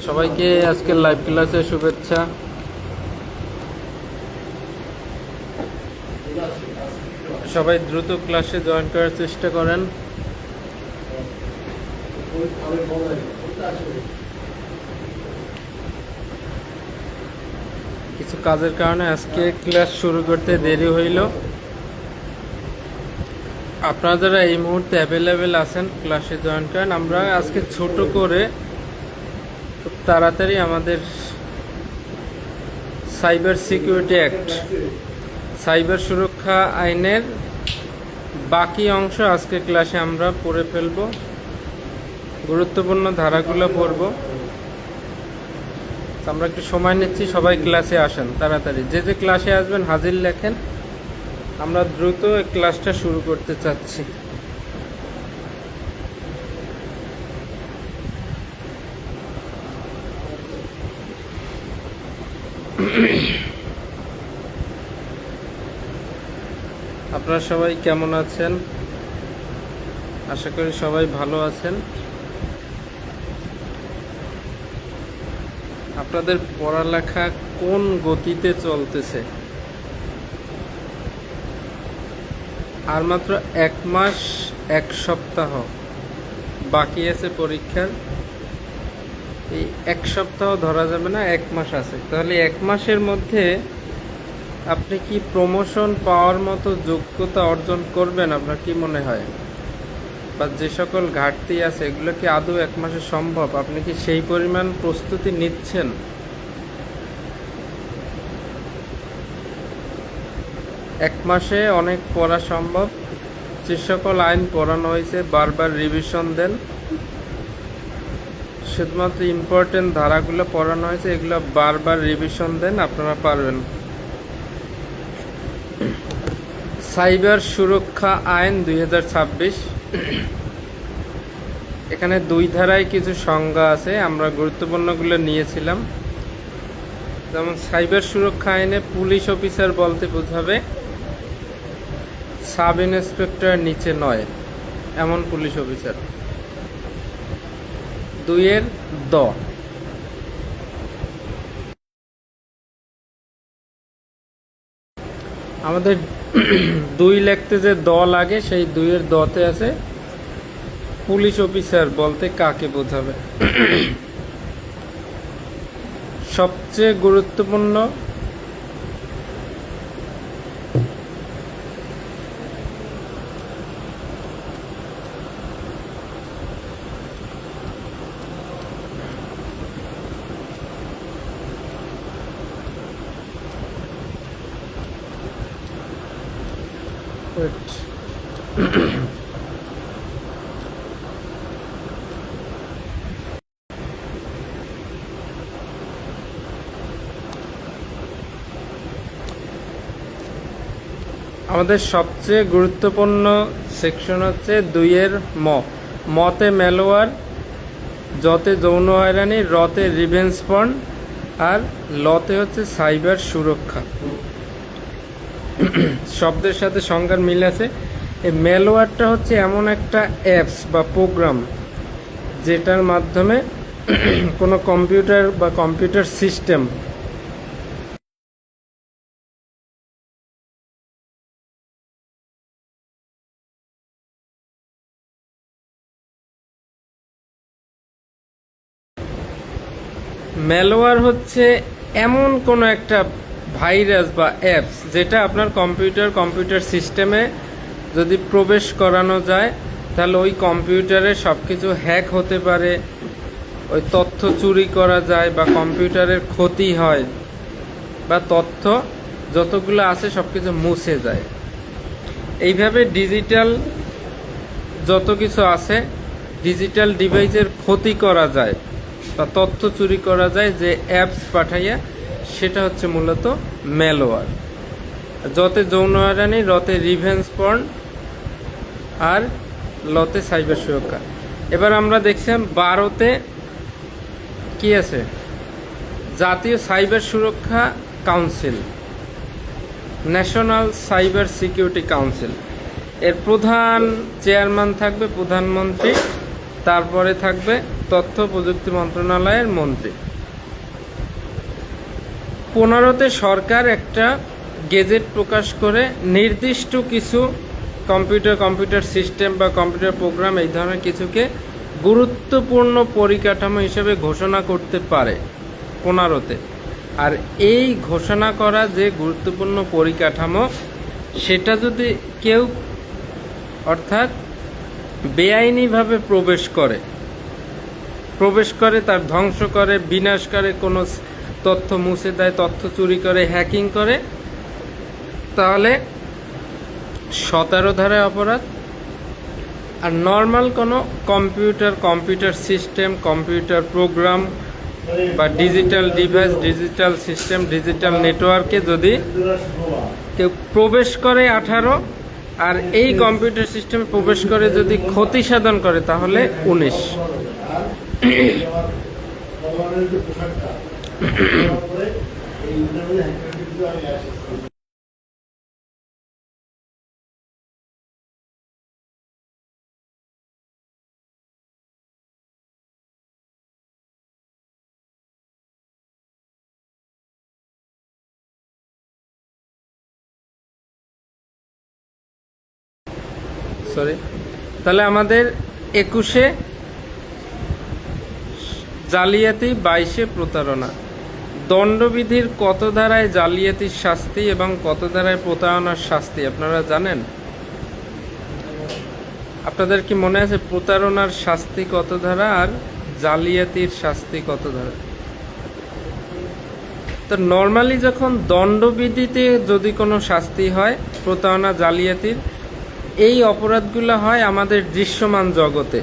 সবাইকে আজকের লাইভ ক্লাসে শুভেচ্ছা। সবাই দ্রুত ক্লাসে জয়েন করার চেষ্টা করেন। কিছু কাজের কারণে আজকে ক্লাস শুরু করতে দেরি হইল। আপনারা যারা এই মুহূর্তে অ্যাভেলেবেল আছেন ক্লাসে জয়েন করেন। আমরা আজকে ছোট করে খুব তাড়াতাড়ি আমাদের সাইবার সিকিউরিটি অ্যাক্ট, সাইবার সুরক্ষা আইনের বাকি অংশ আজকে ক্লাসে আমরা পড়ে ফেলব। গুরুত্বপূর্ণ ধারাগুলো পড়ব। আমরা একটু সময় নিচ্ছি, সবাই ক্লাসে আসেন তাড়াতাড়ি। যে যে ক্লাসে আসবেন হাজির লেখেন। আমরা দ্রুত এই ক্লাসটা শুরু করতে চাচ্ছি। আপনারা সবাই কেমন আছেন? আশা করি সবাই ভালো আছেন। আপনাদের পড়ালেখা কোন গতিতে চলতেছে? আর মাত্র 1 মাস 1 সপ্তাহ বাকি আছে পরীক্ষার। এই 1 সপ্তাহ ধরা যাবে না, 1 মাস আছে। তাহলে 1 মাসের মধ্যে আপনি কি প্রমোশন পাওয়ার মতো যোগ্যতা অর্জন করবেন? আপনার কি মনে হয়? বা যে সকল ঘাটতি আছে এগুলো কি আদৌ 1 মাসে সম্ভব? আপনি কি সেই পরিমাণ প্রস্তুতি নিচ্ছেন? এক মাসে অনেক পড়া সম্ভব। যে সকল আইন পড়ানো হয়েছে বারবার রিভিশন দেন। শুধুমাত্র ইম্পর্টেন্ট ধারাগুলো পড়ানো হয়েছে, এগুলো বারবার রিভিশন দেন, আপনারা পারবেন। সাইবার সুরক্ষা আইন 2026, এখানে 2 ধারায় কিছু সংজ্ঞা আছে, আমরা গুরুত্বপূর্ণগুলো নিয়েছিলাম। যেমন সাইবার সুরক্ষা আইনে পুলিশ অফিসার বলতে বোঝাবে সাব ইন্সপেক্টর নিচে নয় এমন পুলিশ অফিসার। 2 দ, আমাদের 2 লিখতে যে দ লাগে সেই 2 দতে আছে পুলিশ অফিসার বলতে কাকে বোঝাবে। সবচেয়ে গুরুত্বপূর্ণ আমাদের সবচেয়ে গুরুত্বপূর্ণ সেকশন হচ্ছে 2 মতে ম্যালওয়্যার, যতে যৌন হয়রানি, রতে রিভেঞ্জ পর্ন, আর লতে হচ্ছে সাইবার সুরক্ষা। শব্দের সাথে সংজ্ঞার মিল আছে। এই ম্যালওয়্যারটা হচ্ছে এমন একটা অ্যাপস বা প্রোগ্রাম যেটার মাধ্যমে কোনো কম্পিউটার বা কম্পিউটার সিস্টেম ম্যালওয়্যার হচ্ছে এমন কোনো একটা ভাইরাস বা অ্যাপস যেটা আপনার কম্পিউটার সিস্টেমে যদি প্রবেশ করানো যায় তাহলে ওই কম্পিউটারে সব কিছু হ্যাক হতে পারে, ওই তথ্য চুরি করা যায় বা কম্পিউটারের ক্ষতি হয় বা তথ্য যতগুলো আছে সব কিছু মুছে যায়। এইভাবে ডিজিটাল যত কিছু আছে, ডিজিটাল ডিভাইসের ক্ষতি করা যায় বা তথ্য চুরি করা যায় যে অ্যাপস পাঠাইয়া, সেটা হচ্ছে মূলত ম্যালওয়্যার। যতে যৌন হয়রানি, রতে রিভেঞ্জ পর্ন, আর লতে সাইবার সুরক্ষা। এবার আমরা দেখছিলাম 12তে কি আছে, জাতীয় সাইবার সুরক্ষা council, national cyber security council. এর প্রধান চেয়ারম্যান থাকবে প্রধানমন্ত্রী, তারপরে থাকবে তথ্য প্রযুক্তি মন্ত্রণালয়ের মন্ত্রী। 15তে সরকার একটা গেজেট প্রকাশ করে নির্দিষ্ট কিছু কম্পিউটার সিস্টেম বা কম্পিউটার প্রোগ্রাম এই ধরনের কিছুকে গুরুত্বপূর্ণ পরিকাঠামো হিসেবে ঘোষণা করতে পারে 15তে। আর এই ঘোষণা করা যে গুরুত্বপূর্ণ পরিকাঠামো, সেটা যদি কেউ অর্থাৎ বেআইনিভাবে প্রবেশ করে, তার ধ্বংস করে, বিনাশ করে, কোনো তথ্য মুছে দেয়, তথ্য চুরি করে, হ্যাকিং করে, তাহলে 17 ধারায় অপরাধ। আর নর্মাল কোনো কম্পিউটার সিস্টেম, কম্পিউটার প্রোগ্রাম বা digital device, digital system, digital নেটওয়ার্কে যদি কেউ প্রবেশ করে 18, আর এই কম্পিউটার সিস্টেমে প্রবেশ করে যদি ক্ষতি সাধন করে তাহলে 19। তাহলে আমাদের 21-এ জালিয়াতি, 22-এ প্রতারণা। দণ্ডবিধির কত ধারায় জালিয়াতির শাস্তি এবং কত ধারায় প্রতারণার শাস্তি আপনারা জানেন? আপনাদের কি মনে আছে প্রতারণার শাস্তি কত ধারা আর জালিয়াতির শাস্তি কত ধারা? তো নর্মালি যখন দণ্ডবিধিতে যদি কোনো শাস্তি হয় প্রতারণা, জালিয়াতির, এই অপরাধগুলো হয় আমাদের দৃশ্যমান জগতে,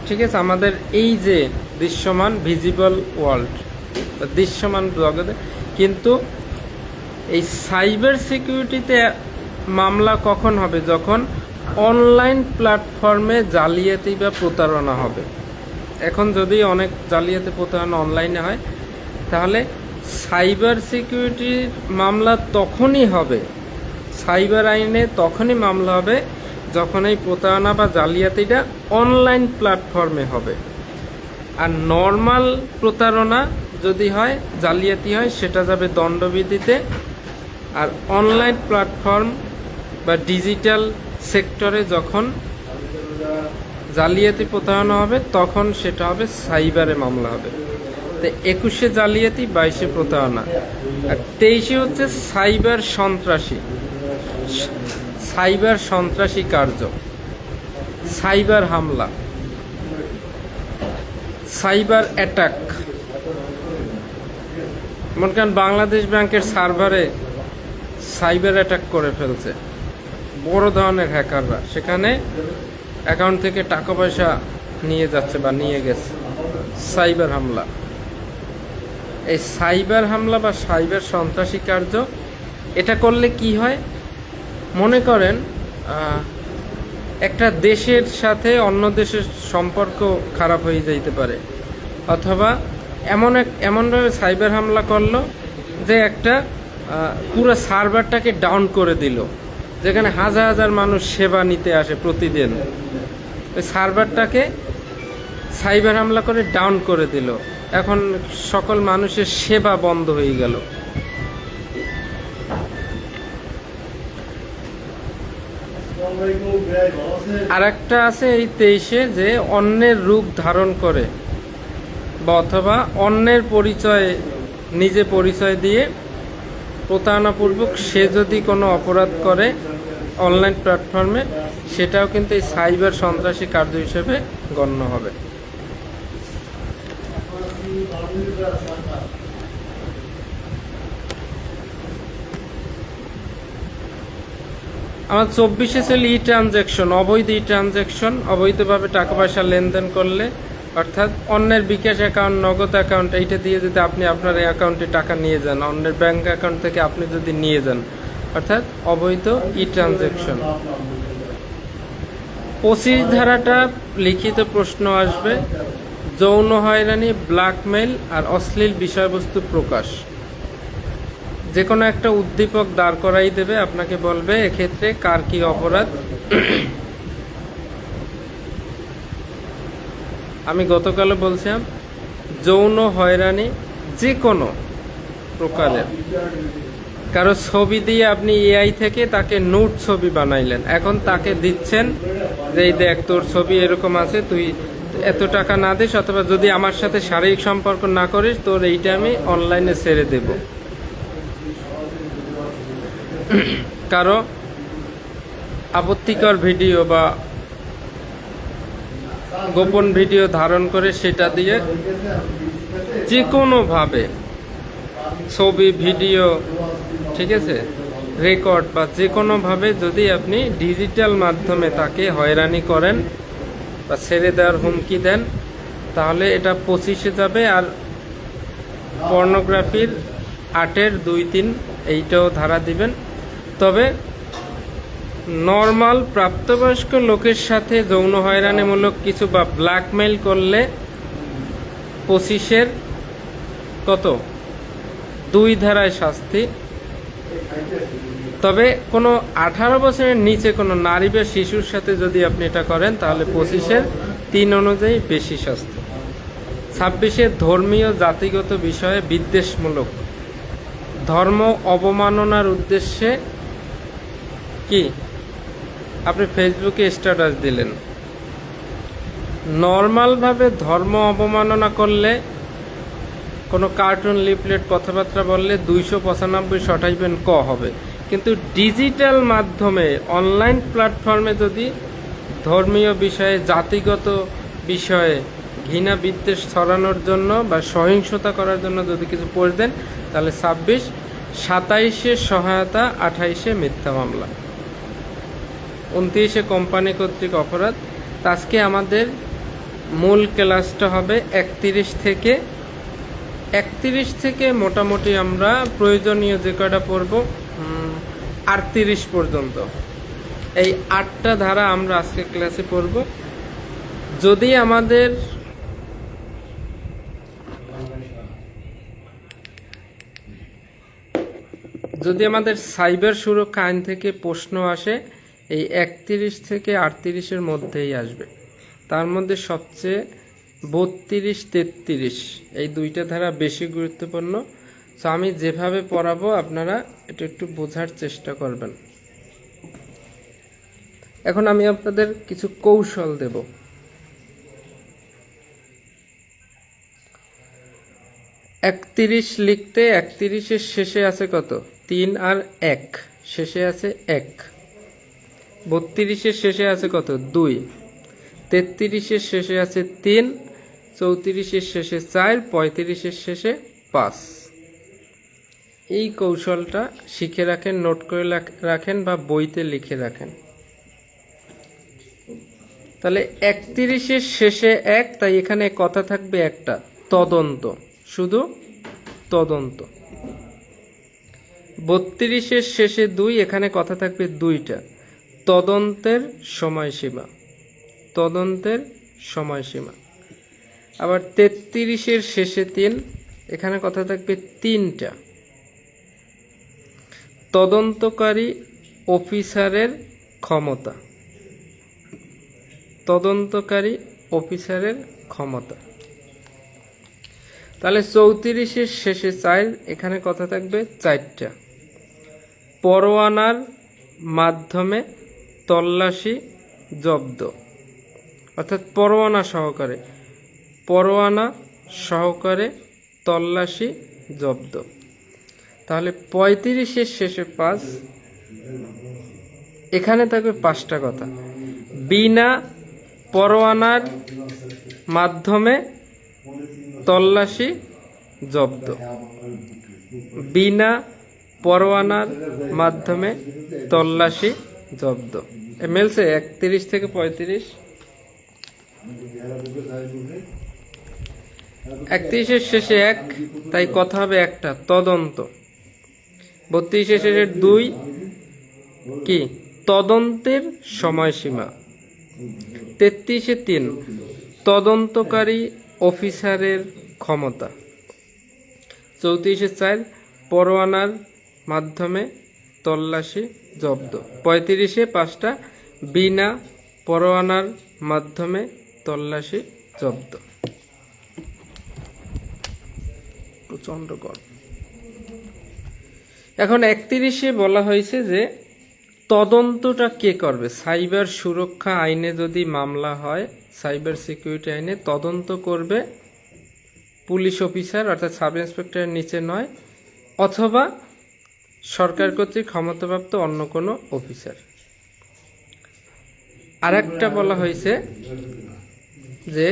ঠিক আছে? আমাদের এই যে দৃশ্যমান ভিজিবল ওয়ার্ল্ড, দৃশ্যমান জগতে। কিন্তু এই সাইবার সিকিউরিটিতে মামলা কখন হবে? যখন অনলাইন প্ল্যাটফর্মে জালিয়াতি বা প্রতারণা হবে। এখন যদি অনেক জালিয়াতি প্রতারণা অনলাইনে হয়, তাহলে সাইবার সিকিউরিটির মামলা তখনই হবে, সাইবার আইনে তখনই মামলা হবে যখন এই প্রতারণা বা জালিয়াতিটা অনলাইন প্ল্যাটফর্মে হবে। আর নর্মাল প্রতারণা যদি হয়, জালিয়াতি হয়, সেটা যাবে দণ্ডবিধিতে। আর অনলাইন প্ল্যাটফর্ম বা ডিজিটাল সেক্টরে যখন জালিয়াতি প্রতারণা হবে তখন সেটা হবে সাইবারে মামলা হবে। তো 21-এ জালিয়াতি, 22-এ প্রতারণা, আর 23-এ হচ্ছে সাইবার সন্ত্রাসী কার্য, সাইবার হামলা, সাইবার অ্যাটাক। মনে করেন বাংলাদেশ ব্যাংকের সার্ভারে সাইবার অ্যাটাক করে ফেলছে বড় ধরনের হ্যাকাররা, সেখানে অ্যাকাউন্ট থেকে টাকা পয়সা নিয়ে যাচ্ছে বা নিয়ে গেছে, সাইবার হামলা। এই সাইবার হামলা বা সাইবার সন্ত্রাসী কার্য, এটা করলে কি হয়? মনে করেন একটা দেশের সাথে অন্য দেশের সম্পর্ক খারাপ হয়ে যাইতে পারে, অথবা এমনভাবে সাইবার হামলা করলো যে একটা পুরো সার্ভারটাকে ডাউন করে দিল, যেখানে হাজার হাজার মানুষ সেবা নিতে আসে প্রতিদিন। ওই সার্ভারটাকে সাইবার হামলা করে ডাউন করে দিল, এখন সকল মানুষের সেবা বন্ধ হয়ে গেল। আর একটা আছে এই 23-এ, যে অন্যের রূপ ধারণ করে বা অথবা অন্যের নিজে পরিচয় দিয়ে প্রতারণাপূর্বক সে যদি কোনো অপরাধ করে অনলাইন প্ল্যাটফর্মে, সেটাও কিন্তু এই সাইবার সন্ত্রাসী কার্য হিসেবে গণ্য হবে। আমার 24-এ ছিল ই ট্রানজ্যাকশন, অবৈধ ই ট্রানজ্যাকশন, অবৈধভাবে টাকা পয়সা লেনদেন করলে, অর্থাৎ অন্যের বিকাশ অ্যাকাউন্ট, নগদ অ্যাকাউন্ট, এইটা দিয়ে যদি আপনি আপনার অ্যাকাউন্টে টাকা নিয়ে যান, অন্যের ব্যাংক অ্যাকাউন্ট থেকে আপনি যদি নিয়ে যান, অর্থাৎ অবৈধ ই ট্রানজ্যাকশন। 25 ধারাটা লিখিত প্রশ্ন আসবে, যৌন হয়রানি, ব্ল্যাকমেইল আর অশ্লীল বিষয়বস্তু প্রকাশ। যে কোনো একটা উদ্দীপক দাঁড় করাই দেবে, আপনাকে বলবে এক্ষেত্রে কার কি অপরাধ। আমি গতকালও বলছিলাম, যৌন হয়রানি যে কোনো প্রকারের, কারো ছবি দিয়ে আপনি এআই থেকে তাকে নোট ছবি বানাইলেন, এখন তাকে দিচ্ছেন যে এই দেখ তোর ছবি এরকম আছে, তুই এত টাকা না দিস, অথবা যদি আমার সাথে শারীরিক সম্পর্ক না করিস তোর এইটা আমি অনলাইনে ছেড়ে দেব। কারো আপত্তিকর ভিডিও বা গোপন ভিডিও ধারণ করে সেটা দিয়ে যে কোনোভাবে ছবি ভিডিও, ঠিক আছে, রেকর্ড বা যে কোনোভাবে যদি আপনি ডিজিটাল মাধ্যমে তাকে হয়রানি করেন বা ছেড়ে দেওয়ার হুমকি দেন, তাহলে এটা 25-এ যাবে। আর পর্নোগ্রাফির 8-এর 2-3 এইটাও ধারা দিবেন। তবে নর্মাল প্রাপ্তবয়স্ক লোকের সাথে যৌন হয়রানিমূলক কিছু বা ব্ল্যাকমেইল করলে 25-এর কত 2 ধারায় শাস্তি। তবে কোনো 18 বছরের নিচে কোনো নারী বা শিশুর সাথে যদি আপনি এটা করেন তাহলে 25-এর 3 অনুযায়ী বেশি শাস্তি। 26-এ ধর্মীয় জাতিগত বিষয়ে বিদ্বেষমূলক ধর্ম অবমাননার উদ্দেশ্যে কি আপনি ফেসবুকে স্ট্যাটাস দিলেন, নর্মালভাবে ধর্ম অবমাননা করলে কোনো কার্টুন লিফলেট কথাবার্তা বললে 295 শটাইবেন ক হবে, কিন্তু ডিজিটাল মাধ্যমে অনলাইন প্ল্যাটফর্মে যদি ধর্মীয় বিষয়ে জাতিগত বিষয়ে ঘৃণা বিদ্বেষ ছড়ানোর জন্য বা সহিংসতা করার জন্য যদি কিছু পড়ে দেন তাহলে 26, 27-এ সহায়তা, 28-এ মিথ্যা মামলা, 29-এ কোম্পানি কর্তৃক অপরাধ। আজকে আমাদের মূল ক্লাসটা হবে 31 থেকে মোটামুটি আমরা প্রয়োজনীয় যে কয়টা পড়ব 38 পর্যন্ত, এই 8টা ধারা আমরা আজকে ক্লাসে পড়ব। যদি আমাদের সাইবার সুরক্ষা আইন থেকে প্রশ্ন আসে, এই 31 থেকে 38-এর মধ্যেই আসবে। তার মধ্যে সবচেয়ে 32, 33 এই 2টা ধারা বেশি গুরুত্বপূর্ণ। তো আমি যেভাবে পড়াবো আপনারা এটা একটু বোঝার চেষ্টা করবেন। এখন আমি আপনাদের কিছু কৌশল দেব। 31 লিখতে 31-এর শেষে আছে কত 3 আর 1, শেষে আছে 1। 32-এর শেষে আছে কত 2, 33-এর শেষে আছে 3, 34-এর শেষে 4, 35-এর শেষে 5। এই কৌশলটা শিখে রাখেন, নোট করে রাখেন বা বইতে লিখে রাখেন। তাহলে 31-এর শেষে 1, তাই এখানে কথা থাকবে একটা, তদন্ত, শুধু তদন্ত। 32-এর শেষে 2, এখানে কথা থাকবে 2টা, তদন্তের সময়সীমা, তদন্তের সময়সীমা। আবার 33-এর শেষে 3, এখানে কথা থাকবে 3টা, তদন্তকারী অফিসারের ক্ষমতা, তদন্তকারী অফিসারের ক্ষমতা। তাহলে 34-এর শেষে 4, এখানে কথা থাকবে 4টা, পরোয়ানার মাধ্যমে তল্লাশি জব্দ, অর্থাৎ পরোয়ানা সহকারে, পরোয়ানা সহকারে তল্লাশি জব্দ। তাহলে 35-এর শেষে 5, এখানে থাকবে 5টা কথা, বিনা পরোয়ানার মাধ্যমে তল্লাশি জব্দ, বিনা পরোয়ানার মাধ্যমে তল্লাশি জব্দ। মিলছে 31 থেকে 35। 31-এর শেষে 1, তাই কথা হবে একটা, তদন্ত। 32-এর শেষে 2, কি তদন্তের সময়সীমা। 33-এ 3, তদন্তকারী অফিসারের ক্ষমতা। 34-এ 4, পরোয়ানার মাধ্যমে তল্লাশি জব্দ। 35-এ 5টা, বিনা পরোয়ানার মাধ্যমে তল্লাশি জব্দ। প্রচন্ড গরম। এখন 31-এ বলা হয়েছে যে তদন্তটা কে করবে। সাইবার সুরক্ষা আইনে যদি মামলা হয়, সাইবার সিকিউরিটি আইনে তদন্ত করবে পুলিশ অফিসার অর্থাৎ সাব ইন্সপেক্টরের নিচে নয়, অথবা সরকার কর্তৃক ক্ষমতাপ্রাপ্ত অন্য কোনো অফিসার। আর একটা বলা হয়েছে যে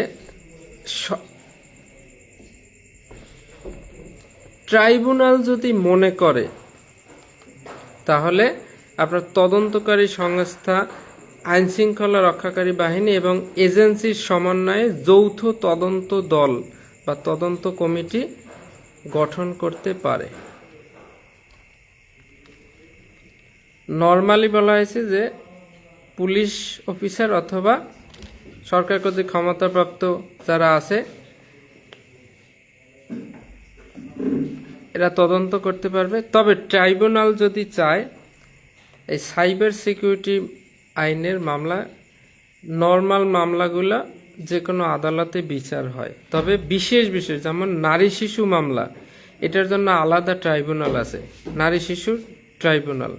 ট্রাইব্যুনাল যদি মনে করে তাহলে আপনার তদন্তকারী সংস্থা, আইনশৃঙ্খলা রক্ষাকারী বাহিনী এবং এজেন্সির সমন্বয়ে যৌথ তদন্ত দল বা তদন্ত কমিটি গঠন করতে পারে। নর্মালি বলা হয়েছে যে পুলিশ অফিসার অথবা সরকার কর্তৃক ক্ষমতাপ্রাপ্ত যারা আছে এরা তদন্ত করতে পারবে। তবে ট্রাইব্যুনাল যদি চায়, এই সাইবার সিকিউরিটি আইনের মামলা, নর্মাল মামলাগুলো যে কোনো আদালতে বিচার হয়, তবে বিশেষ বিশেষ যেমন নারী শিশু মামলা, এটার জন্য আলাদা ট্রাইব্যুনাল আছে, নারী শিশুর ট্রাইব্যুনাল।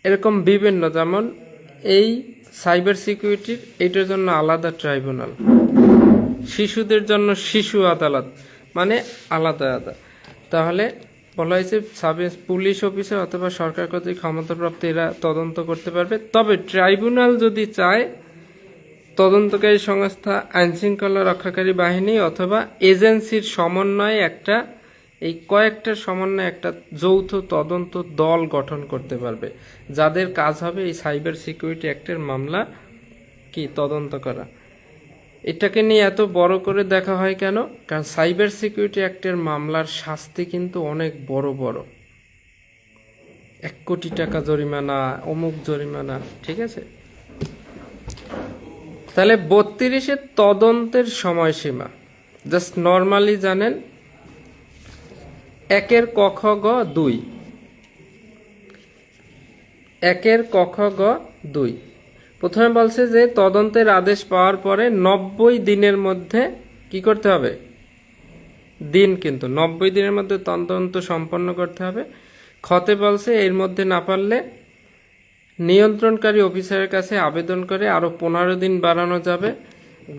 এরকম বিভিন্ন, যেমন এই সাইবার সিকিউরিটির এটার জন্য আলাদা ট্রাইব্যুনাল, শিশুদের জন্য শিশু আদালত, মানে আলাদা আলাদা। তাহলে বলা হয়েছে পুলিশ অফিসার অথবা সরকার কর্তৃক ক্ষমতাপ্রাপ্ত এরা তদন্ত করতে পারবে। তবে ট্রাইব্যুনাল যদি চায়, তদন্তকারী সংস্থা, আইনশৃঙ্খলা রক্ষাকারী বাহিনী অথবা এজেন্সির সমন্বয়ে কয়েকটা সমন্বয়ে একটা যৌথ তদন্ত দল গঠন করতে পারবে, যাদের কাজ হবে এই সাইবার সিকিউরিটি অ্যাক্টের মামলা তদন্ত করা। এটাকে নিয়ে এত বড় করে দেখা হয় কেন? কারণ সাইবার সিকিউরিটি অ্যাক্টের মামলার শাস্তি কিন্তু অনেক বড় বড়, 1 কোটি টাকা জরিমানা, অমুক জরিমানা, ঠিক আছে। তাহলে 32-এ তদন্তের সময়সীমা জাস্ট নর্মালি জানেন, 1-এর ক খ গ 2, 1-এর ক খ গ 2 প্রথমে বলছে যে তদন্তের আদেশ পাওয়ার পরে 90 দিনের মধ্যে কি করতে হবে, কিন্তু 90 দিনের মধ্যে তদন্ত সম্পন্ন করতে হবে। খতে বলছে এর মধ্যে না পারলে নিয়ন্ত্রণকারী অফিসারের কাছে আবেদন করে আরো 15 দিন বাড়ানো যাবে।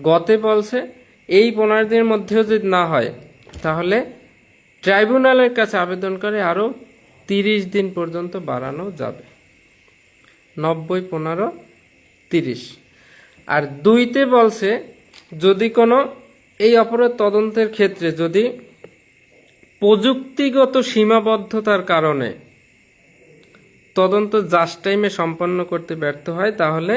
গতে বলছে এই 15 দিনের মধ্যেও যদি না হয় তাহলে ট্রাইব্যুনালের কাছে আবেদন করে আরো 30 দিন পর্যন্ত বাড়ানো যাবে। 90, 15, 30। আর 2-তে বলছে যদি কোনো এই অপরাধ তদন্তের ক্ষেত্রে যদি প্রযুক্তিগত সীমাবদ্ধতার কারণে তদন্ত জাস্ট টাইমে সম্পন্ন করতে ব্যর্থ হয়, তাহলে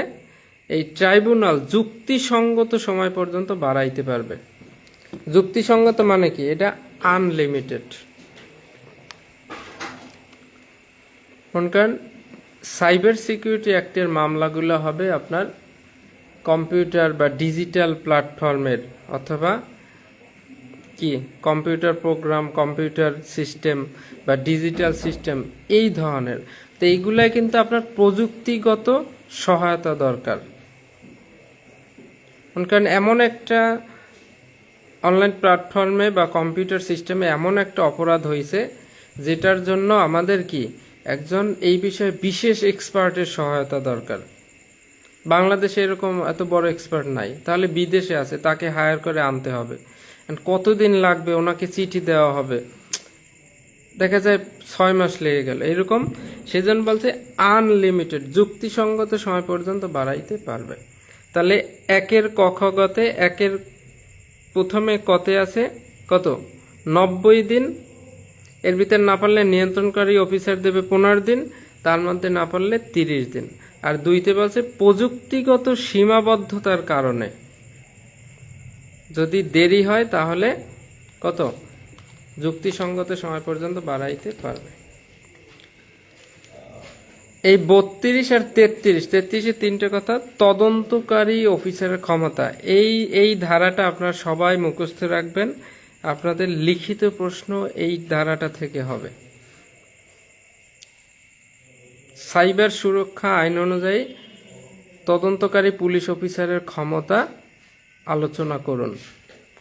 এই ট্রাইব্যুনাল যুক্তিসঙ্গত সময় পর্যন্ত বাড়াইতে পারবে। যুক্তিসঙ্গত মানে কি? এটা আনলিমিটেড। কারণ সাইবার সিকিউরিটি অ্যাক্টের মামলাগুলো হবে আপনার কম্পিউটার বা ডিজিটাল প্ল্যাটফর্মের অথবা কম্পিউটার প্রোগ্রাম, কম্পিউটার সিস্টেম বা ডিজিটাল সিস্টেম, এই ধরনের। তো এইগুলাই কিন্তু আপনার প্রযুক্তিগত সহায়তা দরকার। কারণ এমন একটা অনলাইন প্ল্যাটফর্মে বা কম্পিউটার সিস্টেমে এমন একটা অপরাধ হয়েছে যেটার জন্য আমাদের একজন এই বিষয়ে বিশেষ এক্সপার্টের সহায়তা দরকার। বাংলাদেশে এরকম এত বড় এক্সপার্ট নাই, তাহলে বিদেশে আছে, তাকে হায়ার করে আনতে হবে। কতদিন লাগবে, ওনাকে চিঠি দেওয়া হবে, দেখা যায় 6 মাস লেগে গেল এরকম। সেজন্য বলছে আনলিমিটেড, যুক্তিসঙ্গত সময় পর্যন্ত বাড়াইতে পারবে। তাহলে 1-এর ক খ গতে, 1-এর প্রথমে কতে আছে কত, 90 দিন। এর ভিতরে না পারলে নিয়ন্ত্রণকারী অফিসার দেবে 15 দিন, তার মধ্যে না পারলে 30 দিন। আর 2-তে বলছে প্রযুক্তিগত সীমাবদ্ধতার কারণে যদি দেরি হয় তাহলে কত, যুক্তিসঙ্গত সময় পর্যন্ত বাড়াইতে পারবে। এই 32 আর 33-এ 3টে কথা। তদন্তকারী অফিসারের ক্ষমতা, এই ধারাটা আপনারা সবাই মুখস্থ রাখবেন। আপনাদের লিখিত প্রশ্ন এই ধারাটা থেকে হবে। সাইবার সুরক্ষা আইন অনুযায়ী তদন্তকারী পুলিশ অফিসারের ক্ষমতা আলোচনা করুন।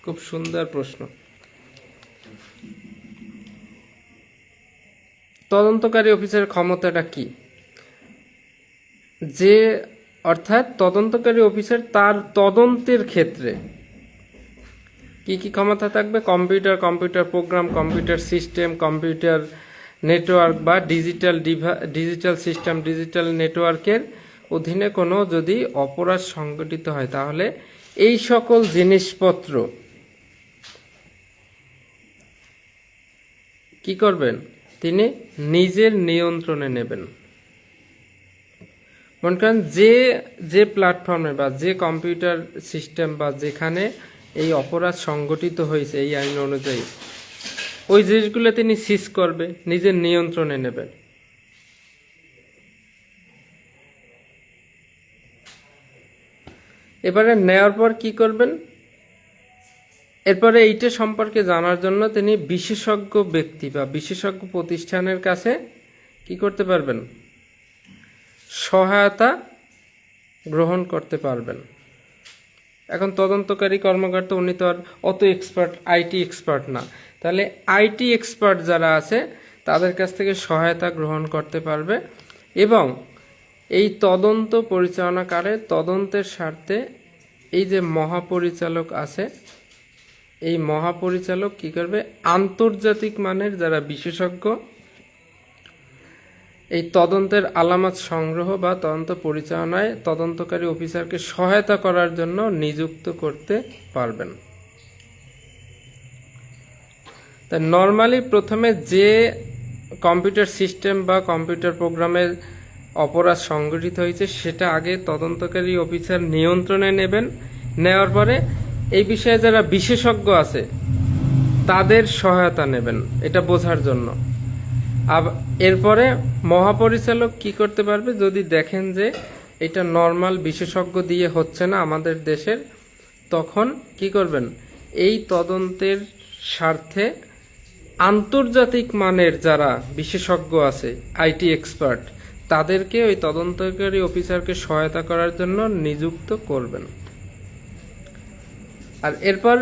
খুব সুন্দর প্রশ্ন। তদন্তকারী অফিসারের ক্ষমতাটা কি? যে অর্থাৎ তদন্তকারী অফিসার তার তদন্তের ক্ষেত্রে কি কি ক্ষমতা থাকবে? Computer program, computer system, computer network বা ডিজিটাল সিস্টেম, ডিজিটাল নেটওয়ার্কের অধীনে কোনো যদি অপরাধ সংঘটিত হয় তাহলে এই সকল জিনিসপত্র কি করবেন? তিনি নিজের নিয়ন্ত্রণে নেবেন। মনে করেন যে প্ল্যাটফর্মে বা যে কম্পিউটার সিস্টেম বা যেখানে এই অপরাধ সংঘটিত হয়েছে এই আইন অনুযায়ী, ওই জিনিসগুলো তিনি সিজ করবে, নিজের নিয়ন্ত্রণে নেবেন। এবারে নেওয়ার পর কি করবেন? এরপরে এইটা সম্পর্কে জানার জন্য তিনি বিশেষজ্ঞ ব্যক্তি বা বিশেষজ্ঞ প্রতিষ্ঠানের কাছে কি করতে পারবেন? সহায়তা গ্রহণ করতে পারবেন। এখন তদন্তকারী কর্মকর্তা উনি তো আর অত এক্সপার্ট, আইটি এক্সপার্ট না, তাহলে আইটি এক্সপার্ট যারা আছে তাদের কাছ থেকে সহায়তা গ্রহণ করতে পারবে এবং এই তদন্ত পরিচালনাকারে তদন্তের স্বার্থে এই যে মহাপরিচালক আছে, এই মহাপরিচালক কি করবে? আন্তর্জাতিক মানের যারা বিশেষজ্ঞ এই তদন্তের আলামত সংগ্রহ বা তদন্ত পরিচালনায় তদন্তকারী অফিসারকে সহায়তা করার জন্য নিযুক্ত করতে পারবেন। তাই নর্মালি প্রথমে যে কম্পিউটার সিস্টেম বা কম্পিউটার প্রোগ্রামের অপরাধ সংঘটিত হয়েছে সেটা আগে তদন্তকারী অফিসার নিয়ন্ত্রণে নেবেন। নেওয়ার পরে এই বিষয়ে যারা বিশেষজ্ঞ আছে তাদের সহায়তা নেবেন এটা বোঝার জন্য। এরপরে মহাপরিচালক কি করতে পারবে? যদি দেখেন যে এটা নর্মাল বিশেষজ্ঞ দিয়ে হচ্ছে না আমাদের দেশের, তখন কি করবেন? এই তদন্তের স্বার্থে আন্তর্জাতিক মানের যারা বিশেষজ্ঞ আছে, আইটি এক্সপার্ট, তাদেরকে ওই তদন্তকারী অফিসারকে সহায়তা করার জন্য নিযুক্ত করবেন। আর এরপর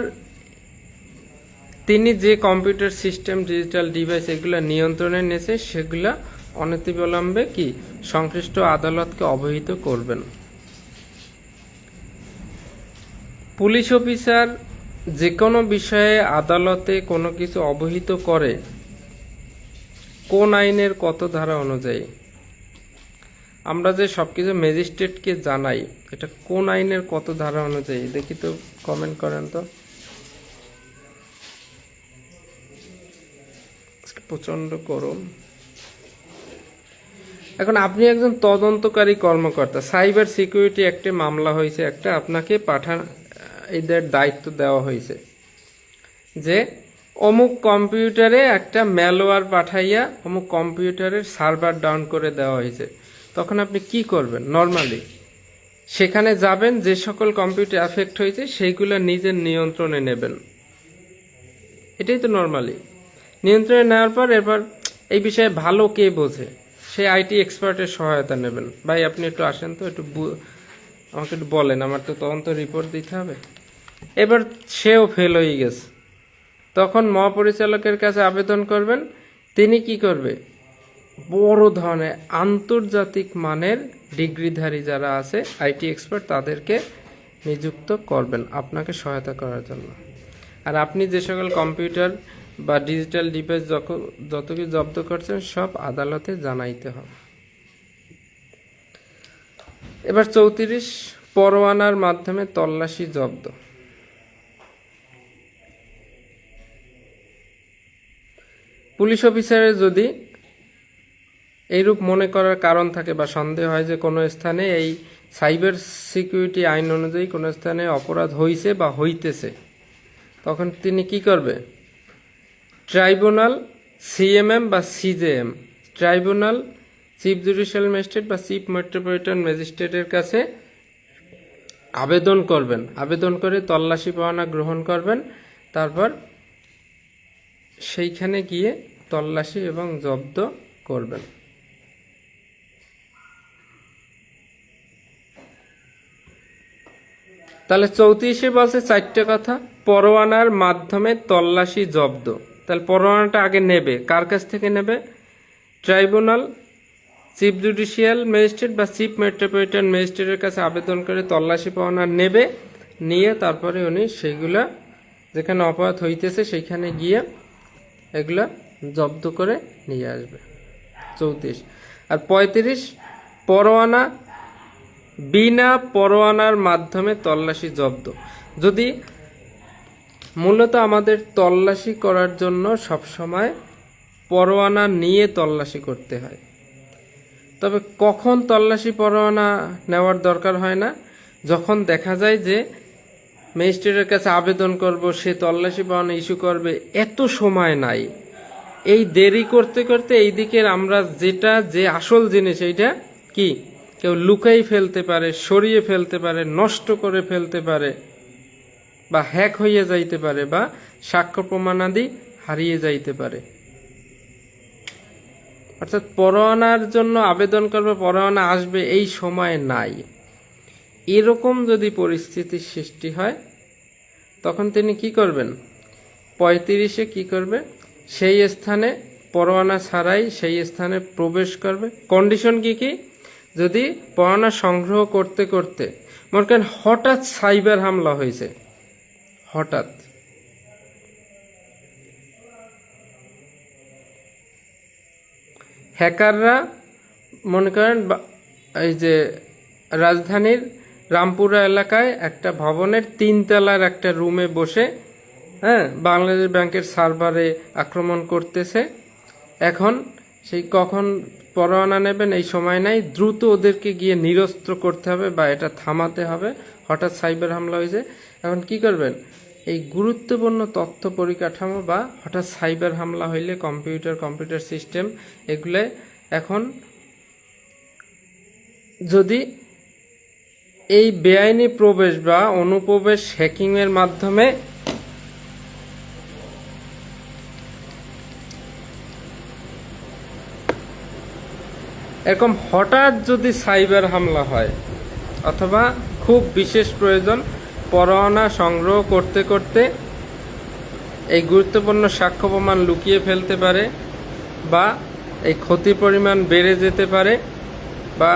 তিনি যে কম্পিউটার সিস্টেম, ডিজিটাল ডিভাইস এগুলো নিয়ন্ত্রণে নিয়েছে সেগুলা অনতিবিলম্বে কি সংশ্লিষ্ট আদালতকে অবহিত করবেন। পুলিশ অফিসার যে কোনো বিষয়ে আদালতে কোনো কিছু অবহিত করে কোন আইনের কত ধারা অনুযায়ী? আমরা যে সবকিছু ম্যাজিস্ট্রেটকে জানাই এটা কোন আইনের কত ধারা অনুযায়ী? দেখি তো, কমেন্ট করেন তো। প্রচন্ড গরম। এখন আপনি একজন তদন্তকারী কর্মকর্তা, সাইবার সিকিউরিটি অ্যাক্টে মামলা হয়েছে একটা, আপনাকে এদের দায়িত্ব দেওয়া হয়েছে যে অমুক কম্পিউটারে একটা ম্যালওয়্যার পাঠাইয়া অমুক কম্পিউটারের সার্ভার ডাউন করে দেওয়া হয়েছে। তখন আপনি কি করবেন? নর্মালি সেখানে যাবেন, যে সকল কম্পিউটার অ্যাফেক্ট হয়েছে সেইগুলো নিজের নিয়ন্ত্রণে নেবেন। এটাই তো নর্মালি। নিয়ন্ত্রণে নেওয়ার পর এরপর এই বিষয়ে ভালো কে বোঝে সেই আইটি এক্সপার্টের সহায়তা নেবেন। ভাই আপনি একটু আসেন তো, একটু আমাকে একটু বলেন, আমার তো তদন্ত রিপোর্ট দিতে হবে। এবার সেও ফেল হয়ে গেছে, তখন মহাপরিচালকের কাছে আবেদন করবেন। তিনি কি করবে? বড় ধরনের আন্তর্জাতিক মানের ডিগ্রিধারী যারা আছে আইটি এক্সপার্ট তাদেরকে নিযুক্ত করবেন আপনাকে সহায়তা করার জন্য। আর আপনি যে সকল কম্পিউটার বা ডিজিটাল ডিভাইস যত কিছু জব্দ করছেন সব আদালতে জানাইতে হবে। এবার 34 পরোয়ানার মাধ্যমে তল্লাশি জব্দ। পুলিশ অফিসারের যদি এইরূপ মনে করার কারণ থাকে বা সন্দেহ হয় যে কোনো স্থানে এই সাইবার সিকিউরিটি আইন অনুযায়ী কোনো স্থানে অপরাধ হইছে বা হইতেছে, তখন তিনি কি করবে? ট্রাইব্যুনাল, সিএমএম বা CJM, tribunal, chief judicial magistrate বা চিফ মেট্রোপলিটন ম্যাজিস্ট্রেটের কাছে আবেদন করবেন। আবেদন করে তল্লাশি পরোয়ানা গ্রহণ করবেন। তারপর সেইখানে গিয়ে তল্লাশি এবং জব্দ করবেন। তাহলে 34-এ বলছে 4টে কথা। পরোয়ানার মাধ্যমে তল্লাশি জব্দ। তাহলে পরোয়ানাটা আগে নেবে, কার কাছ থেকে নেবে? ট্রাইব্যুনাল, চিফ জুডিশিয়াল ম্যাজিস্ট্রেট বা চিফ মেট্রোপলিটন ম্যাজিস্ট্রেটের কাছে আবেদন করে তল্লাশি পরোয়ানা নেবে, নিয়ে তারপরে উনি সেইগুলা যেখানে অপরাধ হইতেছে সেইখানে গিয়ে এগুলা জব্দ করে নিয়ে আসবে। 34। আর 35, পরোয়ানা বিনা পরোয়ানার মাধ্যমে তল্লাশি জব্দ। যদি মূলত আমাদের তল্লাশি করার জন্য সবসময় পরোয়ানা নিয়ে তল্লাশি করতে হয়, তবে কখন তল্লাশি পরোয়ানা নেওয়ার দরকার হয় না? যখন দেখা যায় যে ম্যাজিস্ট্রেটের কাছে আবেদন করব, সে তল্লাশি পরোয়ানা ইস্যু করবে, এত সময় নাই। এই দেরি করতে করতে এই দিকের আমরা যে আসল জিনিস এইটা কি কেউ লুকাই ফেলতে পারে, সরিয়ে ফেলতে পারে, নষ্ট করে ফেলতে পারে, বা হ্যাক হইয়া যাইতে পারে, বা সাক্ষ্য প্রমাণাদি হারিয়ে যাইতে পারে। অর্থাৎ পরোয়ানার জন্য আবেদন করবে, পরোয়ানা আসবে, এই সময় নাই। এরকম যদি পরিস্থিতির সৃষ্টি হয় তখন তিনি কি করবেন? 35-এ কি করবে? সেই স্থানে পরোয়ানা ছাড়াই সেই স্থানে প্রবেশ করবে। কন্ডিশন কি কি? যদি পরোয়ানা সংগ্রহ করতে করতে মনে করেন হঠাৎ সাইবার হামলা হয়েছে, হঠাৎ হ্যাকাররা মনে করেন এই যে রাজধানীর রামপুরা এলাকায় একটা ভবনের 3 তলার একটা রুমে বসে বাংলাদেশ ব্যাংকের সার্ভারে আক্রমণ করতেছে। এখন সেই কখন পরোয়ানা নেবেন এই সময় নাই, দ্রুত ওদেরকে গিয়ে নিরস্ত্র করতে হবে বা এটা থামাতে হবে। হঠাৎ সাইবার হামলা হয়েছে, এখন কি করবেন? এই গুরুত্বপূর্ণ তথ্য পরিকাঠামো বা হঠাৎ সাইবার হামলা হইলে কম্পিউটার সিস্টেম এগুলো এখন যদি এই বেআইনি প্রবেশ বা অনুপ্রবেশ হ্যাকিংয়ের মাধ্যমে এরকম হঠাৎ যদি সাইবার হামলা হয়, অথবা খুব বিশেষ প্রয়োজন, পরোয়ানা সংগ্রহ করতে করতে এই গুরুত্বপূর্ণ সাক্ষ্য প্রমাণ লুকিয়ে ফেলতে পারে, বা এই ক্ষতির পরিমাণ বেড়ে যেতে পারে, বা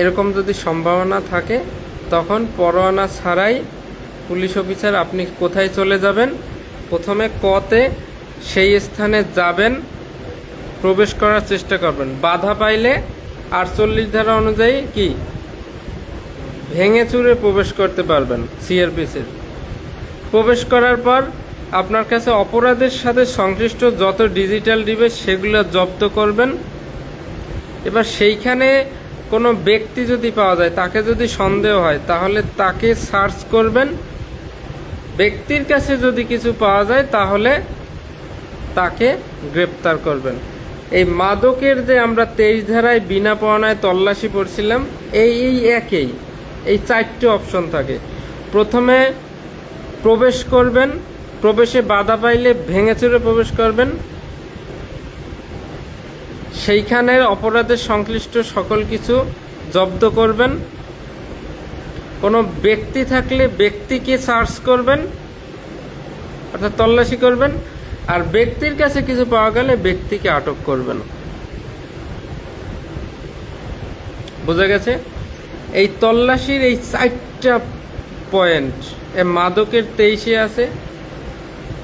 এরকম যদি সম্ভাবনা থাকে, তখন পরোয়ানা ছাড়াই পুলিশ অফিসার আপনি কোথায় চলে যাবেন? প্রথমে কতে সেই স্থানে যাবেন, প্রবেশ করার চেষ্টা করবেন। বাধা পাইলে 48 ধারা অনুযায়ী কি ভেঙে চুরে প্রবেশ করতে পারবেন সিআরপিসির। প্রবেশ করার পর আপনার কাছে অপরাধের সাথে সংশ্লিষ্ট যত ডিজিটাল ডিভাইস সেগুলো জব্দ করবেন। এবার সেইখানে কোনো ব্যক্তি যদি পাওয়া যায়, তাকে যদি সন্দেহ হয়, তাহলে তাকে সার্চ করবেন। ব্যক্তির কাছে যদি কিছু পাওয়া যায় তাহলে তাকে গ্রেপ্তার করবেন। এই মাদকের যে আমরা 23 ধারায় বিনা পরোয়ানায় তল্লাশি করছিলাম, এই এই 4টে অপশন থাকে। প্রথমে প্রবেশ করবেন, প্রবেশে বাধা পাইলে ভেঙে চুরে প্রবেশ করবেন, সেইখানের অপরাধের সংশ্লিষ্ট সকল কিছু জব্দ করবেন। কোনো ব্যক্তি থাকলে ব্যক্তিকে সার্চ করবেন, অর্থাৎ তল্লাশি করবেন, আর ব্যক্তির কাছে কিছু পাওয়া গেলে ব্যক্তিকে আটক করবেন। বোঝা গেছে? এই তল্লাশির এই 4টা পয়েন্ট, এ মাদকের 23-এ আছে,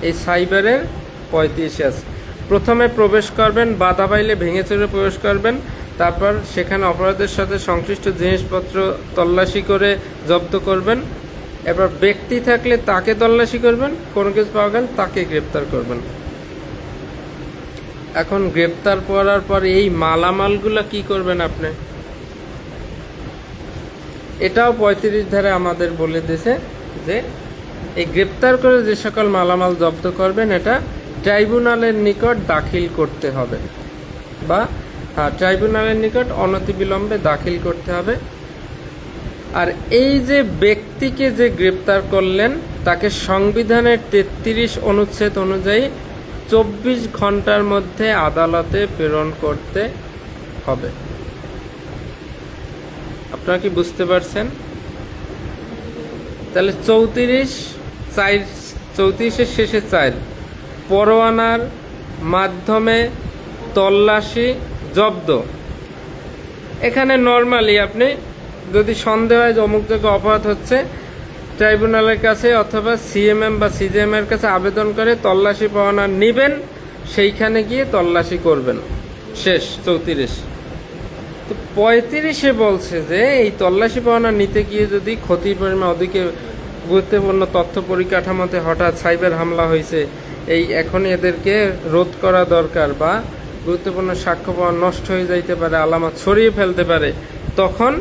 এই সাইবারের 35-এ আছে। প্রথমে প্রবেশ করবেন, বাধা পাইলে ভেঙে চুরে প্রবেশ করবেন, তারপর সেখানে অপরাধের সাথে সংশ্লিষ্ট জিনিসপত্র তল্লাশি করে জব্দ করবেন। এবার ব্যক্তি থাকলে তাকে তল্লাশি করবেন, কোনো কিছু পাওয়া গেলে তাকে গ্রেপ্তার করবেন। এখন গ্রেপ্তার করার পর এই মালামালগুলো কি করবেন আপনি? এটাও 35 ধারায় আমাদের বলে দিয়েছে যে এই গ্রেপ্তার করে যে সকল মালামাল জব্দ করবেন, এটা ট্রাইব্যুনালের নিকট দাখিল করতে হবে, বা ট্রাইব্যুনালের নিকট অনতিবিলম্বে দাখিল করতে হবে। আর এই যে ব্যক্তিকে যে গ্রেপ্তার করলেন, তাকে সংবিধানের 33 অনুচ্ছেদ অনুযায়ী 24 ঘন্টার মধ্যে আদালতে প্রেরণ করতে হবে। আপনারা কি বুঝতে পারছেন? তাহলে 34-এর শেষে 4 পরোয়ানার মাধ্যমে তল্লাশি জব্দ। এখানে নর্মালি আপনি যদি সন্দেহ হয় যে অমুক জায়গায় অপরাধ হচ্ছে, ট্রাইব্যুনালের কাছে অথবা সিএমএম বা সিজিএম এর কাছে আবেদন করে তল্লাশি পরোয়ানা নেবেন, সেইখানে গিয়ে তল্লাশি করবেন। শেষ 34। তো 35-এ বলছে যে এই তল্লাশি পরোয়ানা নিতে গিয়ে যদি ক্ষতির পরিমাণ অধিকে গুরুত্বপূর্ণ তথ্য পরিকাঠামোতে হঠাৎ সাইবার হামলা হয়েছে, এই এখন এদেরকে রোধ করা দরকার, বা গুরুত্বপূর্ণ সাক্ষ্য প্রমাণ নষ্ট হয়ে যাইতে পারে, আলামত ছড়িয়ে ফেলতে পারে, তখন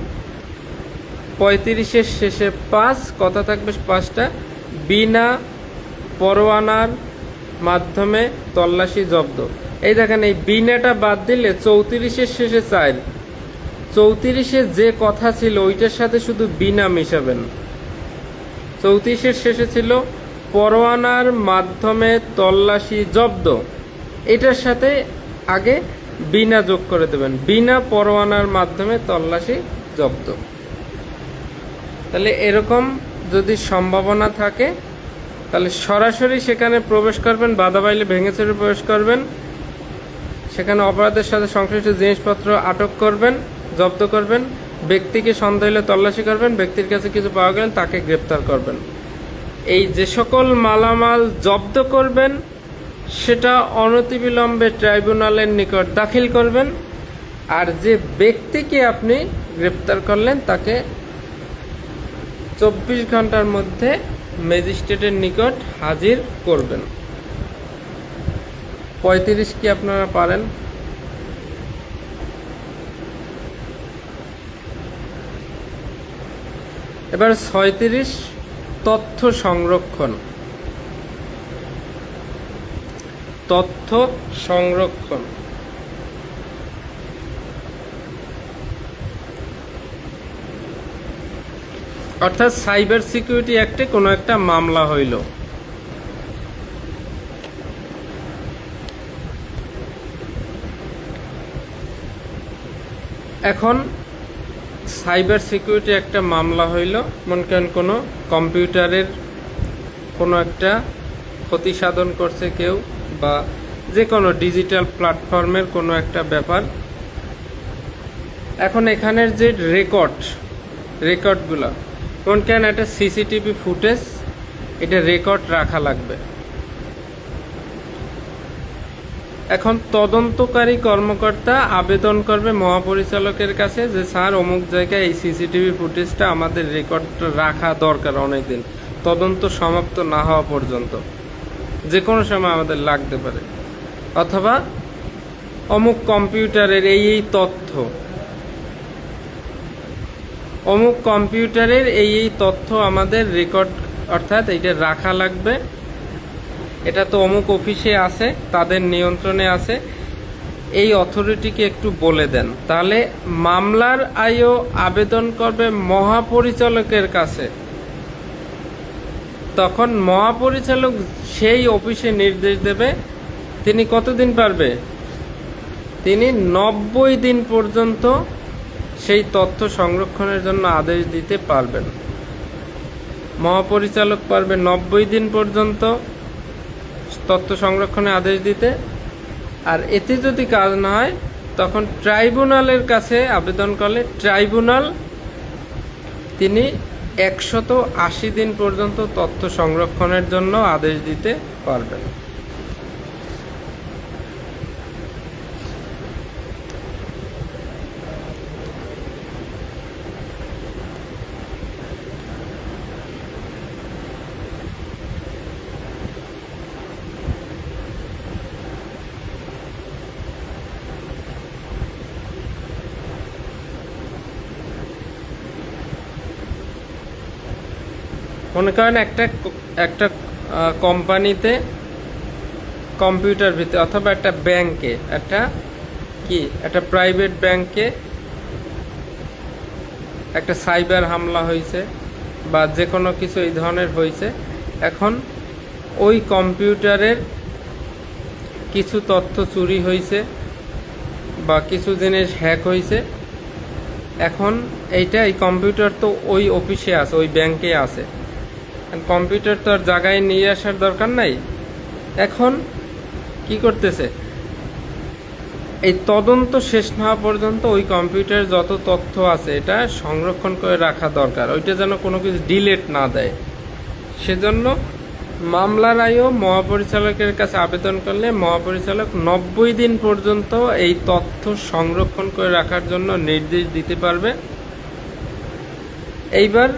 35-এর শেষে 5 কথা থাকবে 5টা, বিনা পরোয়ানার মাধ্যমে তল্লাশি জব্দ। এই দেখেন, এই বিনাটা বাদ দিলে 34-এর শেষে 4, 34-এ যে কথা ছিল ওইটার সাথে শুধু বিনা মিশাবেন। 34-এর শেষে ছিল পরোয়ানার মাধ্যমে তল্লাশি জব্দ, এটার সাথে আগে বিনা যোগ করে দেবেন, বিনা পরোয়ানার মাধ্যমে তল্লাশি জব্দ। তাহলে এরকম যদি সম্ভাবনা থাকে তাহলে সরাসরি সেখানে প্রবেশ করবেন, বাধা পাইলে ভেঙে চুরে প্রবেশ করবেন, সেখানে অপরাধের সাথে সংশ্লিষ্ট জিনিসপত্র আটক করবেন, জব্দ করবেন, ব্যক্তিকে সন্দেহ হলে তল্লাশি করবেন, ব্যক্তির কাছে কিছু পাওয়া গেলে তাকে গ্রেপ্তার করবেন। এই যে সকল মালামাল জব্দ করবেন সেটা অনতিবিলম্বে ট্রাইব্যুনালের নিকট দাখিল করবেন, আর যে ব্যক্তিকে আপনি গ্রেপ্তার করলেন তাকে 24 ঘন্টার মধ্যে ম্যাজিস্ট্রেটের নিকট হাজির করবেন। 35 কি আপনারা পারেন? এবার 36 তথ্য সংরক্ষণ। তথ্য সংরক্ষণ অর্থাৎ সাইবার সিকিউরিটি অ্যাক্টে কোনো একটা মামলা হইল, এখন সাইবার সিকিউরিটি একটা মামলা হইল, মনে করেন কোনো কম্পিউটারের কোনো একটা ক্ষতি সাধন করছে কেউ, বা যে কোনো ডিজিটাল প্ল্যাটফর্মের কোনো একটা ব্যাপার। এখন এখানের যে রেকর্ডগুলো, মনে করেন একটা সিসিটিভি ফুটেজ, এটা রেকর্ড রাখা লাগবে। এখন তদন্তকারী কর্মকর্তা আবেদন করবে মহাপরিচালকের কাছে যে স্যার অমুক জায়গায় এই সিসিটিভি ফুটেজটা আমাদের রেকর্ড রাখা দরকার অনেকদিন, তদন্ত সমাপ্ত না হওয়া পর্যন্ত, যে কোনো সময় আমাদের লাগতে পারে, অথবা অমুক কম্পিউটারের এই তথ্য, অমুক কম্পিউটারের এই তথ্য আমাদের রেকর্ড অর্থাৎ এইটা রাখা লাগবে, এটা তো অমুক অফিসে আছে, তাদের নিয়ন্ত্রণে আছে, এই অথরিটিকে একটু বলে দেন। তাহলে মামলার আইও আবেদন করবে মহাপরিচালকের কাছে, তখন মহাপরিচালক সেই অফিসে নির্দেশ দেবে, তিনি কতদিন পারবে? তিনি 90 দিন পর্যন্ত সেই তথ্য সংরক্ষণের জন্য আদেশ দিতে পারবেন। মহাপরিচালক পারবে 90 দিন পর্যন্ত তথ্য সংরক্ষণে আদেশ দিতে, আর এতে যদি কাজ না হয় তখন ট্রাইব্যুনালের কাছে আবেদন করলে ট্রাইব্যুনাল তিনি 180 দিন পর্যন্ত তথ্য সংরক্ষণের জন্য আদেশ দিতে পারবেন। মনে করেন একটা কোম্পানিতে কম্পিউটার ভিতরে, অথবা একটা ব্যাংকে, একটা প্রাইভেট ব্যাংকে একটা সাইবার হামলা হয়েছে, বা যে কোনো কিছু এই ধরনের হয়েছে। এখন ওই কম্পিউটারের কিছু তথ্য চুরি হয়েছে বা কিছু জিনিস হ্যাক হয়েছে। এখন এই কম্পিউটার তো ওই অফিসে আছে, ওই ব্যাংকে আছে, কম্পিউটার তো আর জায়গায় নিয়ে আসার দরকার নাই। এখন কি করতেছে, এই তদন্ত শেষ না হওয়া পর্যন্ত ওই কম্পিউটারে যত তথ্য আছে এটা সংরক্ষণ করে রাখা দরকার, ওইটা যেন কোনো কিছু ডিলেট না দেয়। সেজন্য মামলার আয়ও মহাপরিচালকের কাছে আবেদন করলে মহাপরিচালক 90 দিন পর্যন্ত এই তথ্য সংরক্ষণ করে রাখার জন্য নির্দেশ দিতে পারবে। এইবার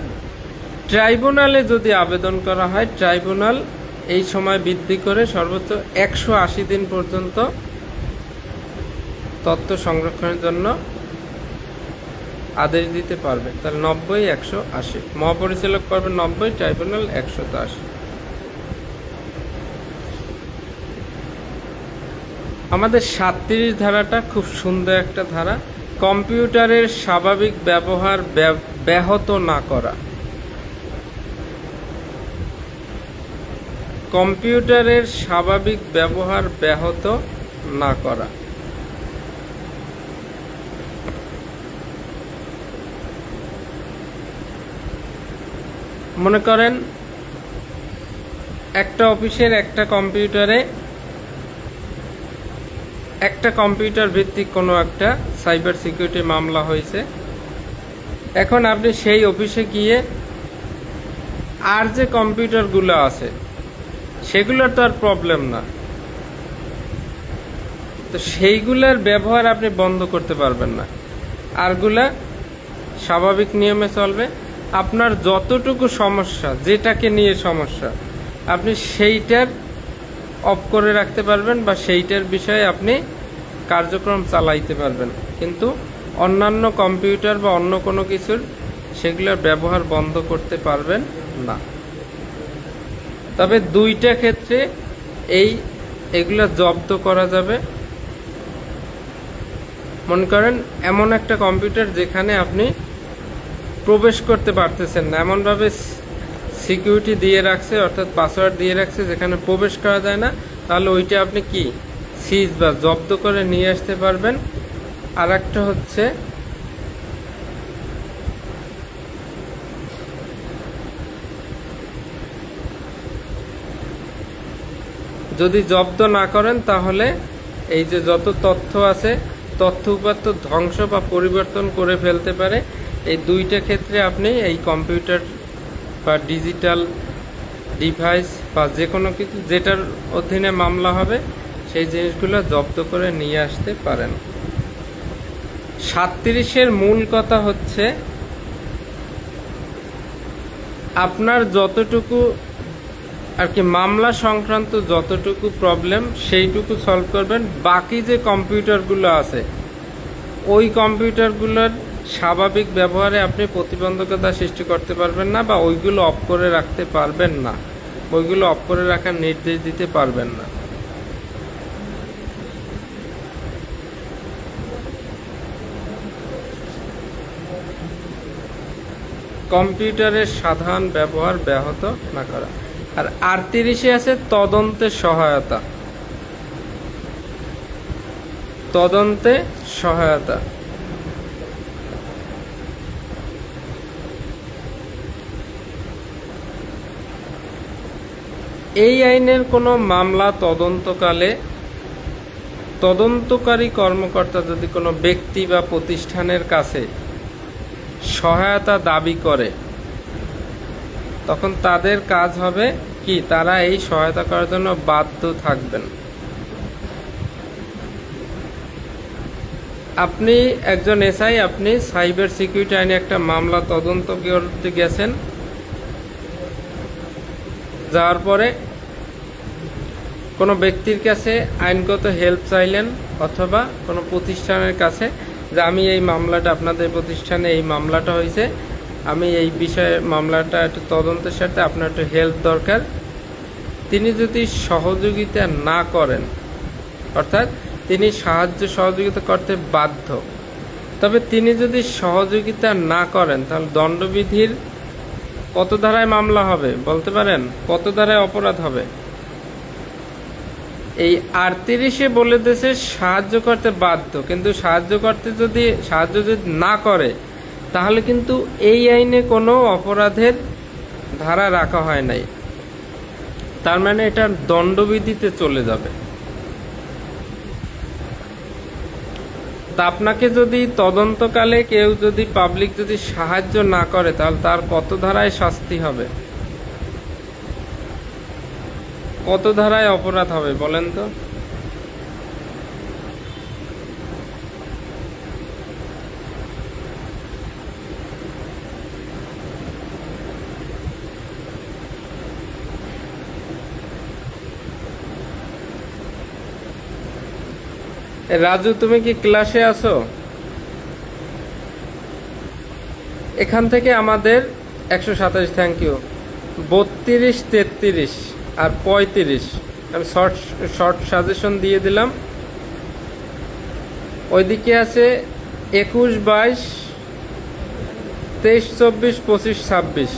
ট্রাইব্যুনালে যদি আবেদন করা হয়, ট্রাইব্যুনাল এই সময় বৃদ্ধি করে সর্বোচ্চ 180 দিন পর্যন্ত তথ্য সংরক্ষণের জন্য আদেশ দিতে পারবে। তাহলে 90, 180, মহাপরিচালক করবে 90, ট্রাইব্যুনাল 180। আমাদের 37 ধারাটা খুব সুন্দর একটা ধারা, কম্পিউটারের স্বাভাবিক ব্যবহার ব্যাহত না করা। কম্পিউটারের স্বাভাবিক ব্যবহার ব্যাহত না করা। মনে করেন একটা অফিসের একটা কম্পিউটার ভিত্তিক কোনো একটা সাইবার সিকিউরিটি মামলা হয়েছে। এখন আপনি সেই অফিসে গিয়ে আর যে কম্পিউটারগুলো আছে সেগুলোর তো আর প্রবলেম না, তো সেইগুলোর ব্যবহার আপনি বন্ধ করতে পারবেন না, আরগুলা স্বাভাবিক নিয়মে চলবে। আপনার যতটুকু সমস্যা, যেটাকে নিয়ে সমস্যা, আপনি সেইটার অফ করে রাখতে পারবেন বা সেইটার বিষয়ে আপনি কার্যক্রম চালাইতে পারবেন, কিন্তু অন্যান্য কম্পিউটার বা অন্য কোনো কিছুর সেগুলোর ব্যবহার বন্ধ করতে পারবেন না। তবে দুইটা ক্ষেত্রে এগুলা জব্দ করা যাবে। মনে করেন এমন একটা কম্পিউটার যেখানে আপনি প্রবেশ করতে পারতেছেন না, এমনভাবে সিকিউরিটি দিয়ে রাখছে, অর্থাৎ পাসওয়ার্ড দিয়ে রাখছে যেখানে প্রবেশ করা যায় না, তাহলে ওইটা আপনি কি সিজ বা জব্দ করে নিয়ে আসতে পারবেন। আর একটা হচ্ছে যদি জব্দ না করেন তাহলে এই যে যত তথ্য আছে, তথ্য উপাত্ত ধ্বংস বা পরিবর্তন করে ফেলতে পারে। এই দুইটা ক্ষেত্রে আপনি এই কম্পিউটার বা ডিজিটাল ডিভাইস বা যে কোনো কিছু যেটার অধীনে মামলা হবে সেই জিনিসগুলো জব্দ করে নিয়ে আসতে পারেন। 37-এর মূল কথা হচ্ছে আপনার যতটুকু আর কি মামলা সংক্রান্ত যতটুকু প্রবলেম সেইটুকু সলভ করবেন। বাকি যে কম্পিউটারগুলো আছে ওই কম্পিউটারগুলোর স্বাভাবিক ব্যবহারে আপনি প্রতিবন্ধকতা সৃষ্টি করতে পারবেন না, বা ওইগুলো অফ করে রাখতে পারবেন না, ওইগুলো অফ করে রাখার নির্দেশ দিতে পারবেন না। কম্পিউটারের সাধারণ ব্যবহার ব্যাহত না করা। আর 38-এ আছে তদন্তে সহায়তা। তদন্তে সহায়তা এই আইনের কোনো মামলা তদন্তকালে তদন্তকারী কর্মকর্তা যদি কোনো ব্যক্তি বা প্রতিষ্ঠানের কাছে সহায়তা দাবি করে, তখন তাদের কাজ হবে কি, তারা এই সহায়তা করার জন্য বাধ্য থাকবেন। আপনি একজন এসআই, আপনি সাইবার সিকিউরিটি আইনে একটা মামলা তদন্ত করতে গেছেন, যাওয়ার পরে কোনো ব্যক্তির কাছে আইনগত হেল্প চাইলেন অথবা কোনো প্রতিষ্ঠানের কাছে যে আমি এই মামলাটা, আপনাদের প্রতিষ্ঠানে এই মামলাটা হয়েছে, আমি এই বিষয়ে মামলাটা একটু তদন্তের সাথে আপনার একটু হেল্প দরকার। তিনি যদি সহযোগিতা না করেন, অর্থাৎ তিনি সহযোগিতা করতে বাধ্য, তবে তিনি যদি সহযোগিতা না করেন তাহলে দণ্ডবিধির কত ধারায় মামলা হবে বলতে পারেন? কত ধারায় অপরাধ হবে? এই 38-এ বলে দিয়েছে সাহায্য করতে বাধ্য, কিন্তু সাহায্য যদি না করে তাহলে কিন্তু এই আইনে কোনো অপরাধের ধারা রাখা হয় নাই, তার মানে এটা দণ্ডবিধিতে চলে যাবে। তা আপনাকে যদি তদন্তকালে কেউ যদি পাবলিক যদি সাহায্য না করে, তাহলে তার কত ধারায় শাস্তি হবে, কত ধারায় অপরাধ হবে বলেন তো? রাজু, তুমি কি ক্লাসে আছো? এখান থেকে আমাদের 127, থ্যাংক ইউ, 32, 33 আর 35 আমি শর্ট সাজেশন দিয়ে দিলাম। ওইদিকে আছে 21, 22, 23, 24, 25, 26,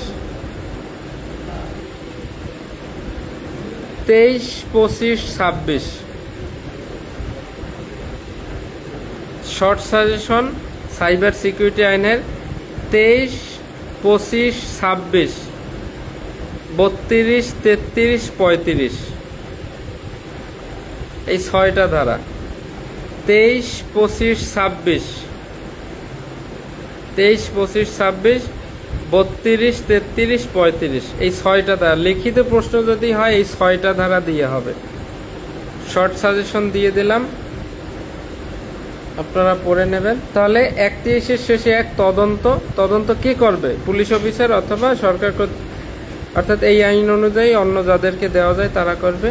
23, 25, 26 শর্ট সাজেশন সাইবার সিকিউরিটি আইনের 23, 25, 26, 32, 33, 35 এই 6টা ধারা। 23, 25, 26, 23, 25, 26, 32, 33, 35 এই 6টা ধারা। লিখিত প্রশ্ন যদি হয় এই 6টা ধারা দিয়ে হবে। শর্ট সাজেশন দিয়ে দিলাম, আপনারা পড়ে নেবেন। তাহলে 31-এর শেষে এক তদন্ত কে করবে? পুলিশ অফিসার অথবা সরকার, অর্থাৎ এই আইন অনুযায়ী অন্য যাদেরকে দেওয়া যায় তারা করবে।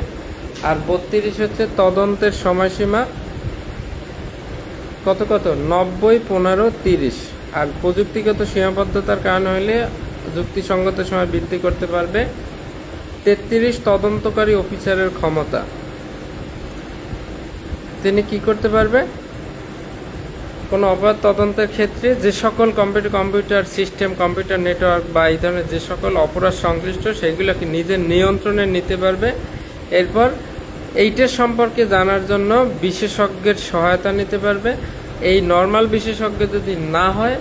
আর 32 হচ্ছে তদন্তের সময়সীমা কত 90, 15, 30। আর প্রযুক্তিগত সীমাবদ্ধতার কারণ হলে যুক্তিসঙ্গত সময় বৃদ্ধি করতে পারবে। 33 তদন্তকারী অফিসারের ক্ষমতা, তিনি কি করতে পারবে? কোনো অপরাধ তদন্তের ক্ষেত্রে যে সকল কম্পিউটার সিস্টেম, কম্পিউটার নেটওয়ার্ক বা এই ধরনের যে সকল অপরাধ সংশ্লিষ্ট সেগুলোকে নিজের নিয়ন্ত্রণে নিতে পারবে। এরপর এইটার সম্পর্কে জানার জন্য বিশেষজ্ঞের সহায়তা নিতে পারবে। এই নর্মাল বিশেষজ্ঞ যদি না হয়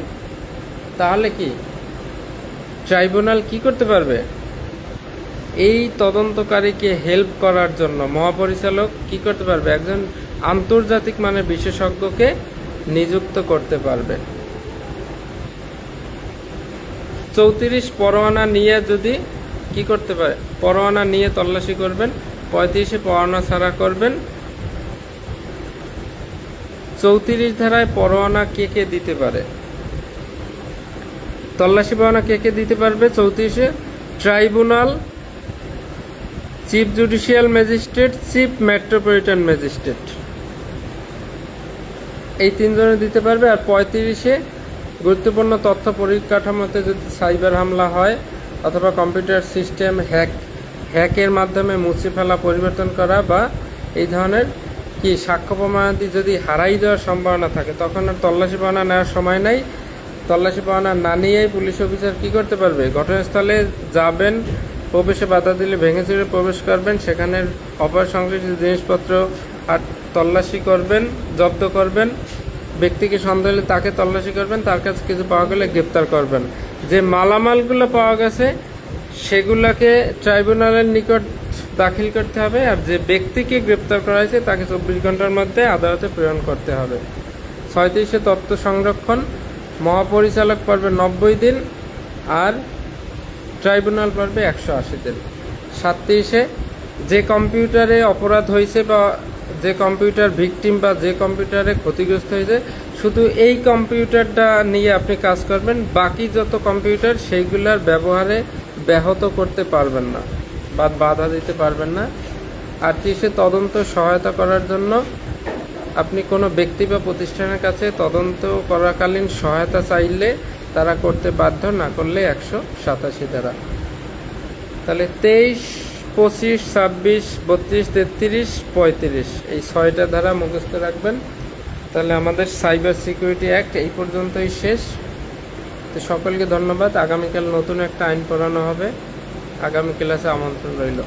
তাহলে কি ট্রাইব্যুনাল কি করতে পারবে? এই তদন্তকারীকে হেল্প করার জন্য মহাপরিচালক কি করতে পারবে? একজন আন্তর্জাতিক মানের বিশেষজ্ঞকে নিযুক্ত করতে পারবে। 34 পরোয়ানা নিয়ে যদি কি করতে পারে? পরোয়ানা নিয়ে তল্লাশি করবেন। 35 পরোয়ানা ছাড়া করবেন। 34 ধারায় পরোয়ানা কে দিতে পারে? তল্লাশি পরোয়ানা কে দিতে পারবে? 34 tribunal, chief judicial magistrate, chief metropolitan magistrate, এই 3 জনে দিতে পারবে। আর 35 গুরুত্বপূর্ণ তথ্য পরিকাঠামোতে যদি সাইবার হামলা হয় অথবা কম্পিউটার সিস্টেম হ্যাকের মাধ্যমে মুছে ফেলা, পরিবর্তন করা বা এই ধরনের কি সাক্ষ্য প্রমাণাদি যদি হারাই যাওয়ার সম্ভাবনা থাকে, তখন আর তল্লাশি পরোয়ানা নেওয়ার সময় নাই। তল্লাশি পরোয়ানা না নিয়েই পুলিশ অফিসার কি করতে পারবে? ঘটনাস্থলে যাবেন, প্রবেশে বাধা দিলে ভেঙে চুরে প্রবেশ করবেন, সেখানের অপরাধ সংশ্লিষ্ট জিনিসপত্র আর তল্লাশি করবেন, জব্দ করবেন। ব্যক্তিকে সন্দেহ হলে তাকে তল্লাশি করবেন, তার কাছে কিছু পাওয়া গেলে গ্রেপ্তার করবেন। যে মালামালগুলো পাওয়া গেছে সেগুলোকে ট্রাইব্যুনালের নিকট দাখিল করতে হবে। আর যে ব্যক্তিকে গ্রেপ্তার করা হয়েছে তাকে 24 ঘন্টার মধ্যে আদালতে প্রেরণ করতে হবে। 36 তথ্য সংরক্ষণ, মহাপরিচালক পারবে 90 দিন আর ট্রাইব্যুনাল পারবে 180 দিন। 37 যে কম্পিউটারে অপরাধ হয়েছে বা যে কম্পিউটার ভিকটিম বা যে কম্পিউটারে ক্ষতিগ্রস্ত হয়েছে, শুধু এই কম্পিউটারটা নিয়ে আপনি কাজ করবেন, বাকি যত কম্পিউটার সেইগুলোর ব্যবহারে ব্যাহত করতে পারবেন না বা বাধা দিতে পারবেন না। 38 তদন্ত সহায়তা করার জন্য আপনি কোনো ব্যক্তি বা প্রতিষ্ঠানের কাছে তদন্ত করাকালীন সহায়তা চাইলে তারা করতে বাধ্য, না করলে 187 ধারা। তাহলে 23, 25, 26, 32, 33, 35 এই 6টা ধারা মুখস্থ রাখবেন। তাহলে আমাদের সাইবার সিকিউরিটি অ্যাক্ট এই পর্যন্তই শেষ। তো সকলকে ধন্যবাদ। আগামীকাল নতুন একটা আইন পড়ানো হবে। আগামী ক্লাসে আমন্ত্রণ রইল।